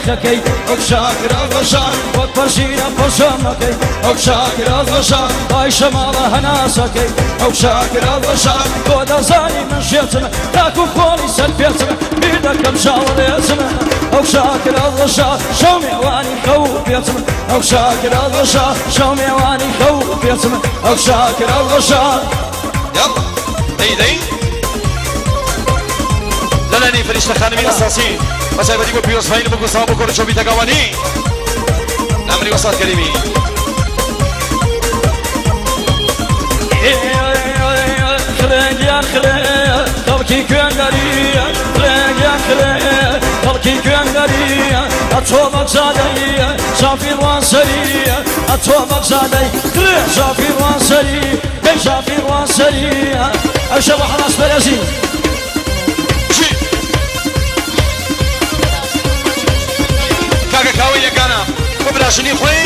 خكي أكشاك رغشا وقبرشينا بشمكي أكشاك رغشا باي شمالها ناسكي أكشاك رغشا قودا زاني من شيتنا تاكو خولي سلبيتنا بيدك مشاور يتنا أكشاك رغشا شومي واني خوف يتنا أكشاك رغشا شومي واني خوف يتنا أكشاك رغشا يلا دي لاني فريش خانمي اساسي بس بدي اقول بيوس فاين بكو صابو كور شو بيتاغواني امري وصلت كلمي خليج يا خليج خلكي كوندري خليج يا خليج خلكي كوندري اتوبك زادي شافير وانسري اتوبك زادي شافير وانسري شافير وانسري اشبح راس بلازي كاوي كانا وبراشني خوي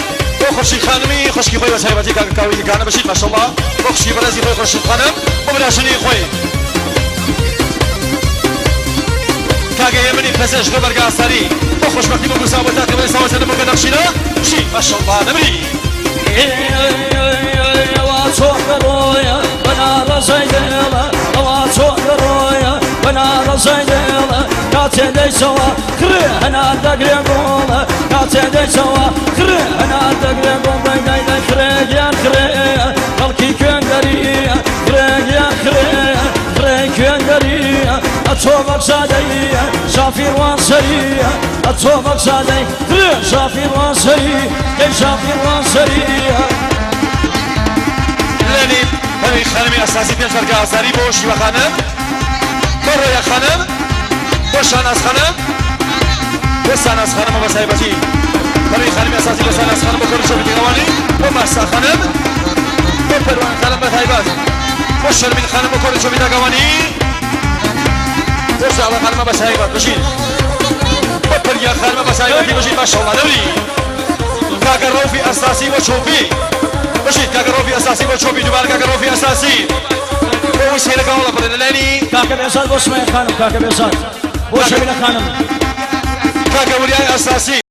وخشي خانمي خشكي خوي وسايباتي كاوي كانا بشيت ما شاء الله وخشي برازي خوي خشي خانم وبراشني خوي كاغا يمني فساش خبر قاصري وخش مكتب مسابقات كمان سوا سنه ممكن نمشينا شي ما شاء الله نمري واتوكرويا بنا رزيدلا واتوكرويا بنا رزيدلا كاتدي سوا خري انا دغريغولا كاتدي سوا خري انا دغريغولا بيداي خري يا خري خلكي كندري خري يا خري خري كندري اتوبك زادي شافير وانسري اتوبك زادي خري شافير وانسري كي شافير وانسري لاني هذه خانمي اساسي في شركه اساري بوشي وخانم برا يا خانم بوش اناس خانم بس اناس خانم وسايبتي هذه خانمي اساسي بس اناس خانم بكل شو بتقواني ومسا خانم وبروان خانم بثايبات بوش من خانم بكل شو بتقواني بس على خانم بثايبات بشيل وبريا خانم بثايبتي بشيل ما شاء الله دولي كاغرو في اساسي وشوفي بشيت كاكروفي اساسي وشوبي دوباره كاكروفي اساسي وش هي القوله بدلاني كاكا بيصاد بوش ما خانم كاكا بيصاد بوش من خانم كاكا ولياي اساسي